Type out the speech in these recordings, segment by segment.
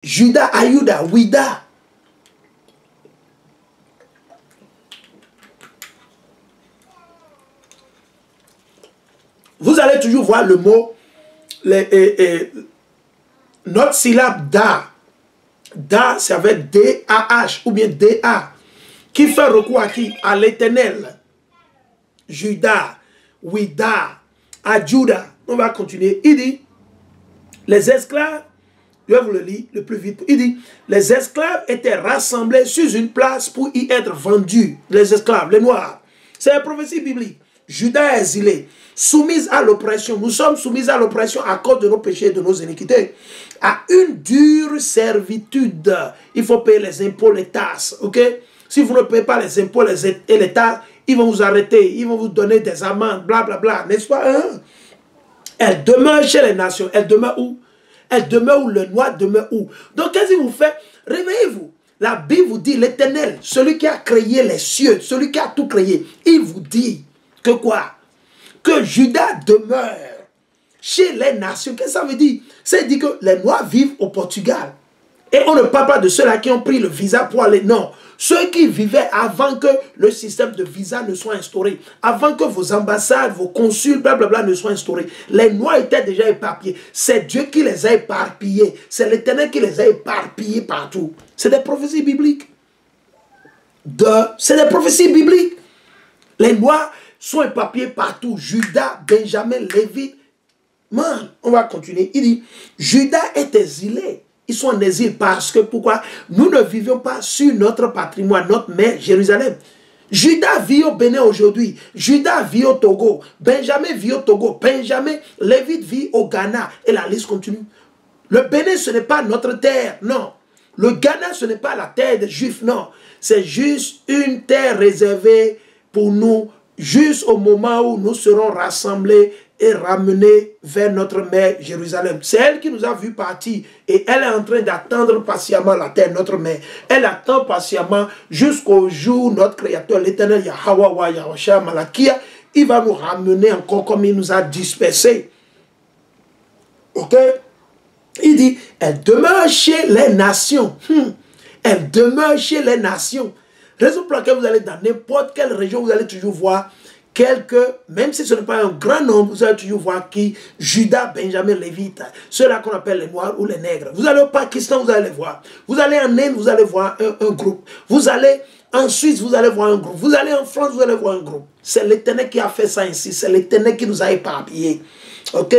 Juda ayuda, wida. Vous allez toujours voir le mot, notre syllabe da. Da, c'est avec D-A-H ou bien D-A. Qui fait recours à qui? À l'Éternel. Juda, wida, ajuda. On va continuer. Il dit, les esclaves, je vais vous le lire le plus vite. Il dit, les esclaves étaient rassemblés sur une place pour y être vendus. Les esclaves, les noirs. C'est la prophétie biblique. Juda est exilé, soumise à l'oppression. Nous sommes soumis à l'oppression à cause de nos péchés et de nos iniquités. À une dure servitude. Il faut payer les impôts, les tasses. Ok? Si vous ne payez pas les impôts et les tasses, ils vont vous arrêter. Ils vont vous donner des amendes, blablabla. N'est-ce pas? Hein? Elle demeure chez les nations. Elle demeure où? Elle demeure où? Le noir demeure où? Donc, qu'est-ce qu'il vous fait? Réveillez-vous. La Bible vous dit, l'Éternel, celui qui a créé les cieux, celui qui a tout créé, il vous dit que quoi? Que Juda demeure chez les nations. Qu'est-ce que ça veut dire? Ça veut dire que les Noirs vivent au Portugal. Et on ne parle pas de ceux-là qui ont pris le visa pour aller. Non. Ceux qui vivaient avant que le système de visa ne soit instauré. Avant que vos ambassades, vos consuls, blablabla ne soient instaurés. Les Noirs étaient déjà éparpillés. C'est Dieu qui les a éparpillés. C'est l'Éternel qui les a éparpillés partout. C'est des prophéties bibliques. C'est des prophéties bibliques. Les Noirs sont éparpillés partout. Juda, Benjamin, Lévi. Man, on va continuer. Il dit, Juda est exilé. Ils sont en exil parce que, pourquoi? Nous ne vivions pas sur notre patrimoine, notre mère, Jérusalem. Juda vit au Bénin aujourd'hui. Juda vit au Togo. Benjamin vit au Togo. Benjamin, Lévi vit au Ghana. Et la liste continue. Le Bénin, ce n'est pas notre terre, non. Le Ghana, ce n'est pas la terre des Juifs, non. C'est juste une terre réservée pour nous, juste au moment où nous serons rassemblés et ramenés vers notre mère Jérusalem. C'est elle qui nous a vus partir et elle est en train d'attendre patiemment la terre, notre mère. Elle attend patiemment jusqu'au jour où notre Créateur, l'Éternel Yahweh, Yahweh, Malakia, il va nous ramener encore comme il nous a dispersés. Ok? Il dit, elle demeure chez les nations. Elle demeure chez les nations. Raison pour laquelle vous allez dans n'importe quelle région, vous allez toujours voir quelques, même si ce n'est pas un grand nombre, vous allez toujours voir qui, Juda, Benjamin, Lévite, ceux-là qu'on appelle les Noirs ou les Nègres. Vous allez au Pakistan, vous allez les voir. Vous allez en Inde, vous allez voir un groupe. Vous allez en Suisse, vous allez voir un groupe. Vous allez en France, vous allez voir un groupe. C'est l'Éternel qui a fait ça ainsi. C'est l'Éternel qui nous a éparpillés. Ok?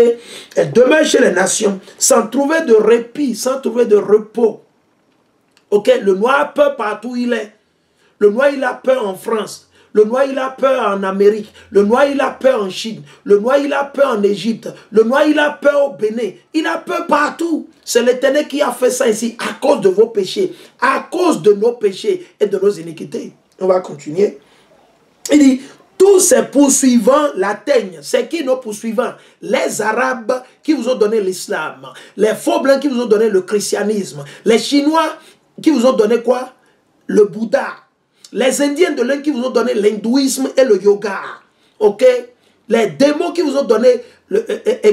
Elle demeure chez les nations sans trouver de répit, sans trouver de repos. Ok? Le Noir a peur partout où il est. Le Noir, il a peur en France. Le Noir, il a peur en Amérique. Le Noir, il a peur en Chine. Le Noir, il a peur en Égypte. Le Noir, il a peur au Bénin. Il a peur partout. C'est l'Éternel qui a fait ça ici à cause de vos péchés. À cause de nos péchés et de nos iniquités. On va continuer. Il dit, tous ces poursuivants l'atteignent. C'est qui nos poursuivants? Les Arabes qui vous ont donné l'islam. Les faux blancs qui vous ont donné le christianisme. Les Chinois qui vous ont donné quoi? Le Bouddha. Les Indiens de l'Inde qui vous ont donné l'hindouisme et le yoga. Ok? Les démons qui vous ont donné,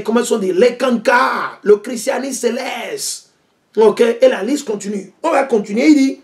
comment sont dit, les cancars, le christianisme céleste. Ok? Et la liste continue. On va continuer. Il dit,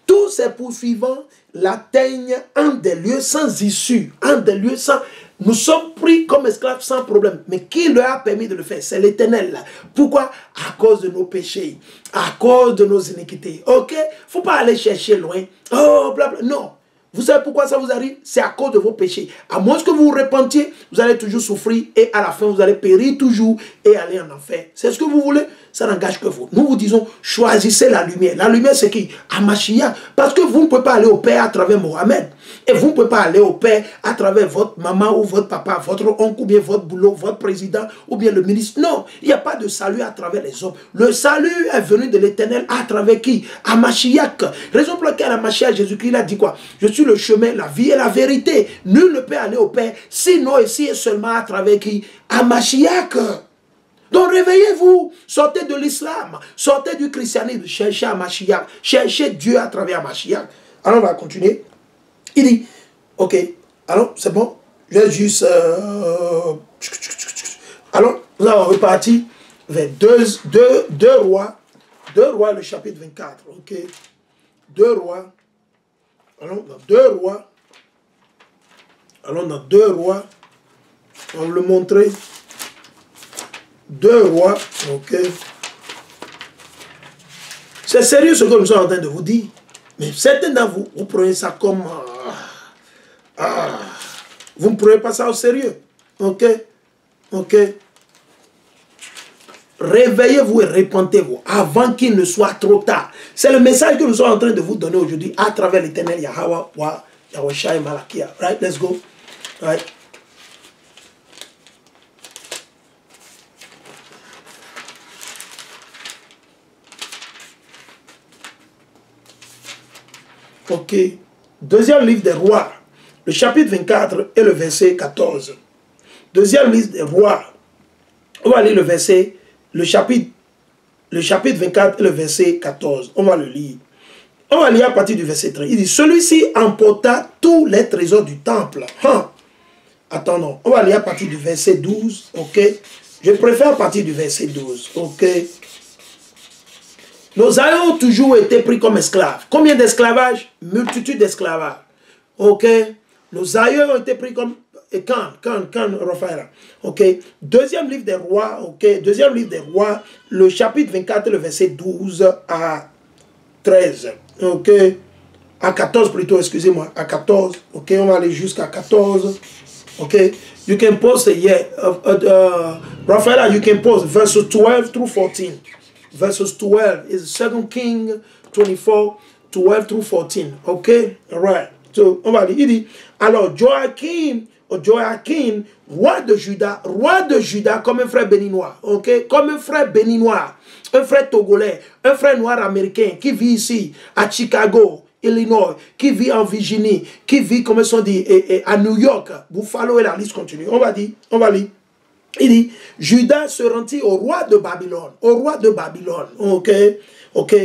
tous ces poursuivants l'atteignent en des lieux sans issue. En des lieux sans... Nous sommes pris comme esclaves sans problème. Mais qui leur a permis de le faire? C'est l'Éternel. Pourquoi? À cause de nos péchés. À cause de nos iniquités. Ok? Il ne faut pas aller chercher loin. Oh, blabla. Non. Vous savez pourquoi ça vous arrive? C'est à cause de vos péchés. À moins que vous vous repentiez, vous allez toujours souffrir et à la fin, vous allez périr toujours et aller en enfer. C'est ce que vous voulez? Ça n'engage que vous. Nous vous disons, choisissez la lumière. La lumière, c'est qui? Mashiach. Parce que vous ne pouvez pas aller au Père à travers Mohamed. Et vous ne pouvez pas aller au Père à travers votre maman ou votre papa, votre oncle ou bien votre boulot, votre président ou bien le ministre. Non, il n'y a pas de salut à travers les hommes. Le salut est venu de l'Éternel à travers qui? Mashiach. Raison pour laquelle Mashiach, Jésus-Christ a dit quoi? Je suis le chemin, la vie et la vérité. Nul ne peut aller au Père, sinon ici et seulement à travers qui? Mashiach. Donc réveillez-vous, sortez de l'islam, sortez du christianisme, cherchez Mashiach, cherchez Dieu à travers Mashiach. Alors on va continuer. Il dit, ok, alors c'est bon, je vais juste... Alors, nous allons repartir vers 2 Rois 2 Rois, le chapitre 24. Ok. 2 Rois. Allons dans 2 Rois. Allons dans 2 Rois. On va le montrer. 2 Rois. Ok. C'est sérieux ce que nous sommes en train de vous dire. Mais certains d'entre vous, vous prenez ça comme... vous ne prenez pas ça au sérieux. Ok. Ok. Réveillez-vous et repentez-vous avant qu'il ne soit trop tard. C'est le message que nous sommes en train de vous donner aujourd'hui à travers l'Éternel Yahweh, Yahweh Shai Malakia. Right, let's go. Right. Ok. Deuxième livre des rois, le chapitre 24 et le verset 14. Deuxième livre des rois. On va lire le chapitre 24 et le verset 14. On va le lire. On va lire à partir du verset 13. Il dit, celui-ci emporta tous les trésors du temple. Attendons, on va lire à partir du verset 12. Ok. Je préfère à partir du verset 12. Ok. Nos aïeux ont toujours été pris comme esclaves. Combien d'esclavages? Multitude d'esclavages. Ok. Nos aïeux ont été pris comme... Et quand Raphaël. Ok. Deuxième livre des rois. Ok. Deuxième livre des rois. Le chapitre 24, le verset 12 à 13. Ok. À 14 plutôt, excusez-moi. À 14. Ok. On va aller jusqu'à 14. Ok. You can post it, yeah. Raphaël, you can post verses 12 through 14. Verses 12 is 2 Kings 24, 12 through 14. Ok. All right. So, on va lire. Il dit, alors Joachim, roi de Juda comme un frère béninois, ok, comme un frère béninois, un frère togolais, un frère noir américain qui vit ici à Chicago, Illinois, qui vit en Virginie, qui vit, comme ils sont dit, à New York, Buffalo et la liste continue. On va lire. Il dit, Juda se rendit au roi de Babylone, ok, ok.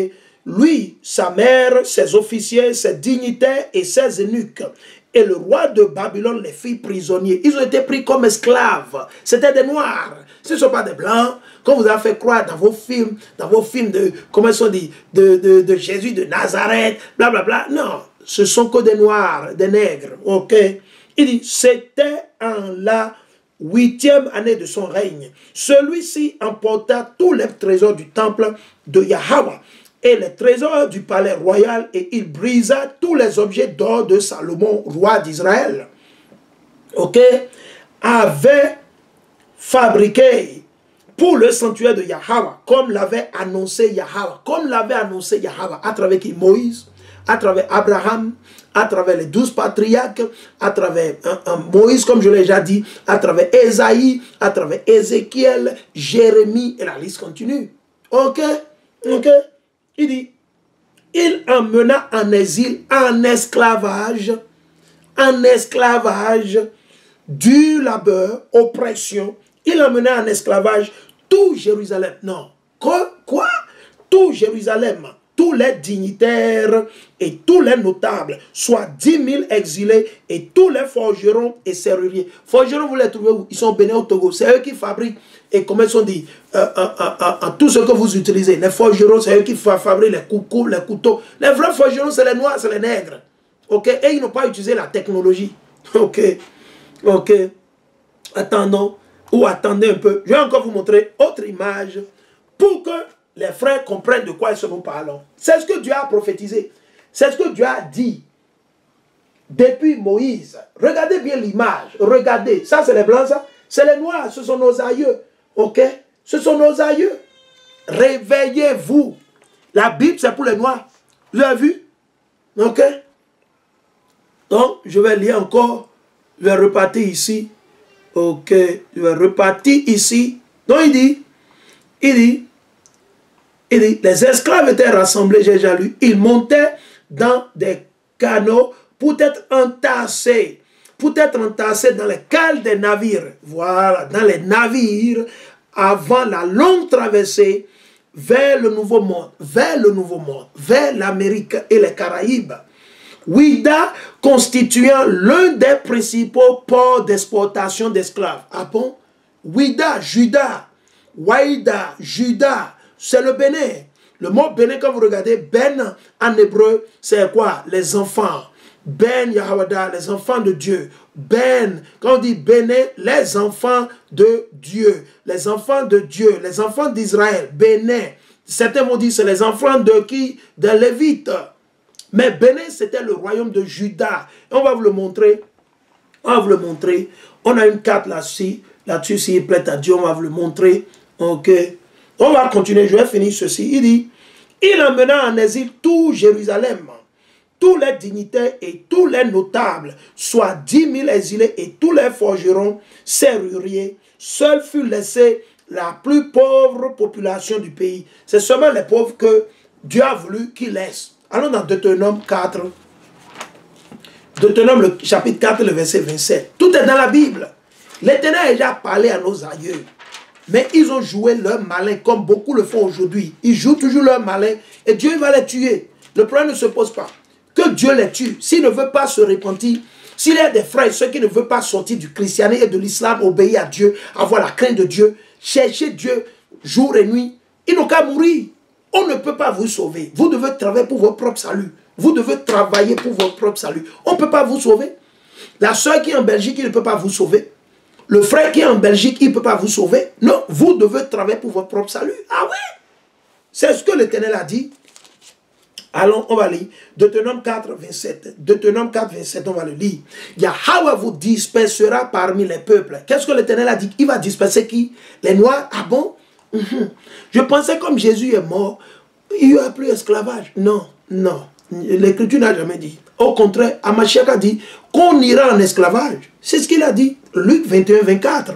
Lui, sa mère, ses officiers, ses dignitaires et ses eunuques. Et le roi de Babylone les fit prisonniers. Ils ont été pris comme esclaves. C'était des noirs. Ce ne sont pas des blancs. Comme vous avez fait croire dans vos films de, comment ils sont dit, de Jésus de Nazareth, blablabla. Non, ce sont que des noirs, des nègres. Ok. Il dit, c'était en la 8e année de son règne. Celui-ci emporta tous les trésors du temple de Yahweh et les trésors du palais royal, et il brisa tous les objets d'or de Salomon, roi d'Israël. Ok? Avait fabriqué pour le sanctuaire de Yahweh, comme l'avait annoncé Yahweh, à travers qui? Moïse, à travers Abraham, à travers les 12 patriarches, à travers Moïse, comme je l'ai déjà dit, à travers Ésaïe, à travers Ézéchiel, Jérémie, et la liste continue. Ok? Ok? Il dit, il emmena en exil, en esclavage, du labeur, oppression. Il emmena en esclavage tout Jérusalem. Non. Quoi? Tout Jérusalem, tous les dignitaires et tous les notables, soit 10 000 exilés, et tous les forgerons et serruriers. Forgerons, vous les trouvez où? Ils sont bénis au Togo. C'est eux qui fabriquent, et comme ils sont dit, tout ce que vous utilisez. Les forgerons, c'est eux qui fabriquent les coucous, les couteaux. Les vrais forgerons, c'est les noirs, c'est les nègres. Ok? Et ils n'ont pas utilisé la technologie. Ok? Ok? Attendons, ou attendez un peu. Je vais encore vous montrer autre image pour que les frères comprennent de quoi nous parlons. C'est ce que Dieu a prophétisé. C'est ce que Dieu a dit depuis Moïse. Regardez bien l'image. Regardez. Ça, c'est les blancs, ça. C'est les noirs. Ce sont nos aïeux. Ok? Ce sont nos aïeux. Réveillez-vous. La Bible, c'est pour les noirs. Vous avez vu? Ok? Donc, je vais lire encore. Je vais repartir ici. Ok? Je vais repartir ici. Donc, il dit, les esclaves étaient rassemblés, j'ai déjà lu. Ils montaient dans des canots pour être entassés dans les cales des navires. Voilà, dans les navires, avant la longue traversée vers le Nouveau Monde, vers l'Amérique et les Caraïbes. Ouida constituant l'un des principaux ports d'exportation d'esclaves. Ah bon? Ouida, Juda, c'est le Bénin. Le mot béné, quand vous regardez, ben en hébreu, c'est quoi? Les enfants. Ben Yahwada, les enfants de Dieu. Ben, quand on dit béné, les enfants de Dieu. Les enfants de Dieu, les enfants d'Israël. Béné. Certains vont dire c'est les enfants de qui? Des Lévites. Mais Béné, c'était le royaume de Juda. Et on va vous le montrer. On va vous le montrer. On a une carte là-dessus. Là-dessus, s'il plaît à Dieu, on va vous le montrer. Ok. On va continuer. Je vais finir ceci. Il dit, il emmena en exil tout Jérusalem, tous les dignitaires et tous les notables, soit 10 000 exilés et tous les forgerons, serruriers. Seul fut laissé la plus pauvre population du pays. C'est seulement les pauvres que Dieu a voulu qu'il laisse. Allons dans Deutéronome 4. Deutéronome, le chapitre 4, le verset 27. Tout est dans la Bible. L'Éternel a déjà parlé à nos aïeux. Mais ils ont joué leur malin comme beaucoup le font aujourd'hui. Ils jouent toujours leur malin et Dieu va les tuer. Le problème ne se pose pas. Que Dieu les tue. S'il ne veut pas se repentir, s'il y a des frères, ceux qui ne veulent pas sortir du christianisme et de l'islam, obéir à Dieu, avoir la crainte de Dieu, chercher Dieu jour et nuit, ils n'ont qu'à mourir. On ne peut pas vous sauver. Vous devez travailler pour votre propre salut. Vous devez travailler pour votre propre salut. On ne peut pas vous sauver. La soeur qui est en Belgique, il ne peut pas vous sauver. Le frère qui est en Belgique, il ne peut pas vous sauver. Non, vous devez travailler pour votre propre salut. Ah ouais? C'est ce que l'Éternel a dit. Allons, on va lire. Deutéronome 4, 27. Deutéronome 4, 27, on va le lire. Yahweh vous dispersera parmi les peuples. Qu'est-ce que l'Éternel a dit? Il va disperser qui? Les Noirs? Ah bon? Je pensais comme Jésus est mort, il n'y a plus esclavage. Non, non. L'Écriture n'a jamais dit. Au contraire, Amachiak a dit qu'on ira en esclavage. C'est ce qu'il a dit. Luc 21, 24.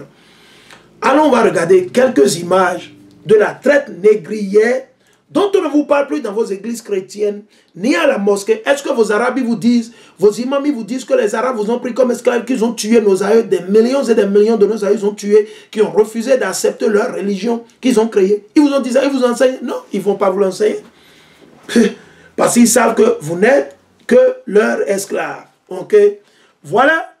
Allons, on va regarder quelques images de la traite négrière dont on ne vous parle plus dans vos églises chrétiennes, ni à la mosquée. Est-ce que vos arabes vous disent, vos imams vous disent que les arabes vous ont pris comme esclaves, qu'ils ont tué nos aïeux, des millions et des millions de nos aïeux ont tué, qui ont refusé d'accepter leur religion qu'ils ont créée. Ils vous ont dit ça, ils vous enseignent. Non, ils ne vont pas vous l'enseigner. Parce qu'ils savent que vous n'êtes que leurs esclaves. Ok? Voilà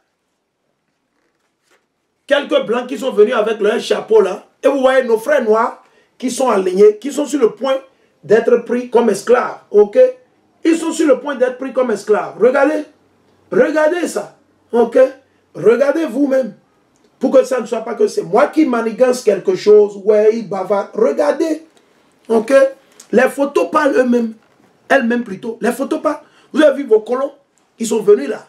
quelques blancs qui sont venus avec leur chapeau là. Et vous voyez nos frères noirs qui sont alignés, qui sont sur le point d'être pris comme esclaves. Ok? Ils sont sur le point d'être pris comme esclaves. Regardez. Regardez ça. Ok? Regardez vous-même. Pour que ça ne soit pas que c'est moi qui manigance quelque chose. Ouais, il bavarde. Regardez. Ok? Les photos parlent eux-mêmes. Elles-mêmes plutôt. Les photos parlent. Vous avez vu vos colons? Ils sont venus là.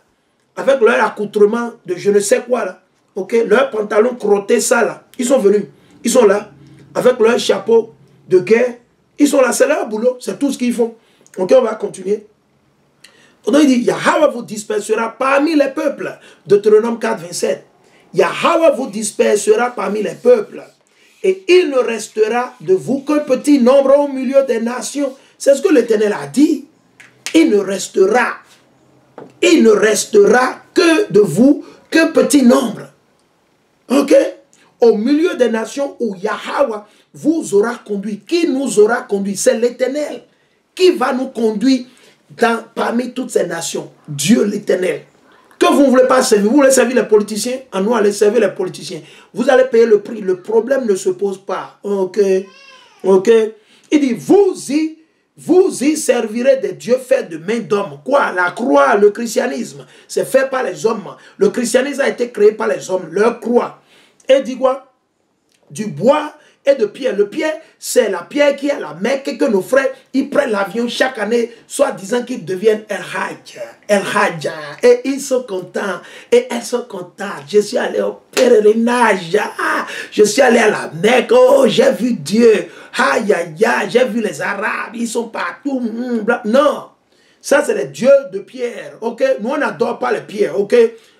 Avec leur accoutrement de je ne sais quoi là. Ok? Leurs pantalons crottés ça là. Ils sont venus. Ils sont là. Avec leur chapeau de guerre. Ils sont là. C'est leur boulot. C'est tout ce qu'ils font. Ok? On va continuer. Donc il dit, Yahweh vous dispersera parmi les peuples. Deutéronome 4, 27. Yahweh vous dispersera parmi les peuples. Et il ne restera de vous qu'un petit nombre au milieu des nations. C'est ce que l'Éternel a dit. Il ne restera que de vous qu'un petit nombre. Ok? Au milieu des nations où Yahweh vous aura conduit. Qui nous aura conduit? C'est l'Éternel. Qui va nous conduire parmi toutes ces nations? Dieu l'Éternel. Que vous ne voulez pas servir, vous voulez servir les politiciens, à nous allez servir les politiciens. Vous allez payer le prix, le problème ne se pose pas. Ok? Ok? Il dit, vous y servirez des dieux faits de main d'homme. Quoi? La croix, le christianisme, c'est fait par les hommes. Le christianisme a été créé par les hommes, leur croix. Et dit quoi? Du bois et de pierre. Le pierre, c'est la pierre qui est à la Mecque, que nos frères, ils prennent l'avion chaque année, soit disant qu'ils deviennent El Hajj. Et ils sont contents. Et elles sont contentes. Je suis allé au pèlerinage. Je suis allé à la Mecque. Oh, j'ai vu Dieu. Aïe, aïe, aïe. J'ai vu les Arabes. Ils sont partout. Non. Ça, c'est les dieux de pierre. Ok? Nous, on n'adore pas les pierres. Ok?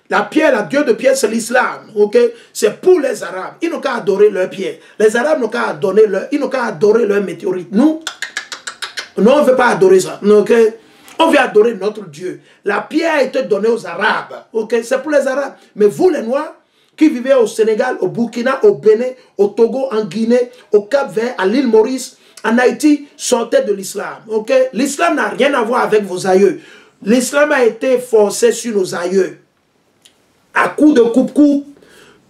La pierre, la dieu de pierre, c'est l'islam. Ok? C'est pour les Arabes. Ils n'ont qu'à adorer leur pierre. Les Arabes n'ont qu'à adorer leur météorite. Nous, on ne veut pas adorer ça. Ok? On veut adorer notre Dieu. La pierre a été donnée aux Arabes. Ok? C'est pour les Arabes. Mais vous, les Noirs, qui vivez au Sénégal, au Burkina, au Bénin, au Togo, en Guinée, au Cap-Vert, à l'île Maurice, en Haïti, sortez de l'islam. Ok? L'islam n'a rien à voir avec vos aïeux. L'islam a été forcé sur nos aïeux. À coups de coupe-coupe,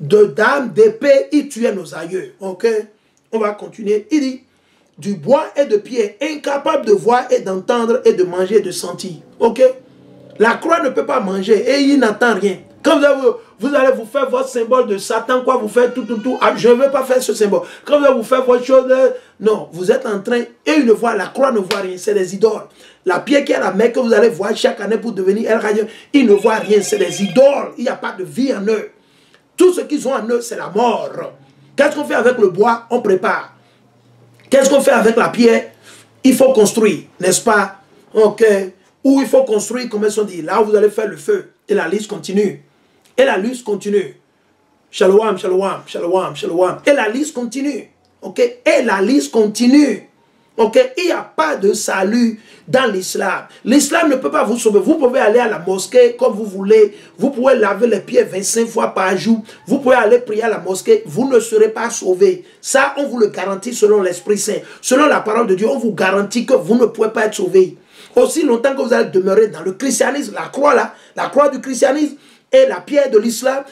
de dames, d'épée, il tuait nos aïeux. Ok? On va continuer. Il dit, du bois et de pierre, incapable de voir et d'entendre et de manger et de sentir. Ok? La croix ne peut pas manger et il n'entend rien. Quand vous allez vous faire votre symbole de Satan, quoi, vous faites tout. Ah, je ne veux pas faire ce symbole. Quand vous allez vous faire votre chose, non, vous êtes en train, et il ne voit, la croix ne voit rien, c'est des idoles. La pierre qui est à la mer que vous allez voir chaque année pour devenir El Rayon, il ne voit rien, c'est des idoles. Il n'y a pas de vie en eux. Tout ce qu'ils ont en eux, c'est la mort. Qu'est-ce qu'on fait avec le bois? On prépare. Qu'est-ce qu'on fait avec la pierre? Il faut construire, n'est-ce pas? Ok. Ou il faut construire, comme ils ont dit. Là où vous allez faire le feu. Et la liste continue. Et la liste continue. Shalom, shalom, shalom, shalom. Et la liste continue. Ok. Et la liste continue. Ok. Il n'y a pas de salut dans l'islam. L'islam ne peut pas vous sauver. Vous pouvez aller à la mosquée comme vous voulez. Vous pouvez laver les pieds 25 fois par jour. Vous pouvez aller prier à la mosquée. Vous ne serez pas sauvé. Ça, on vous le garantit selon l'Esprit Saint. Selon la parole de Dieu, on vous garantit que vous ne pouvez pas être sauvé. Aussi longtemps que vous allez demeurer dans le christianisme, la croix là, la croix du christianisme et la pierre de l'islam,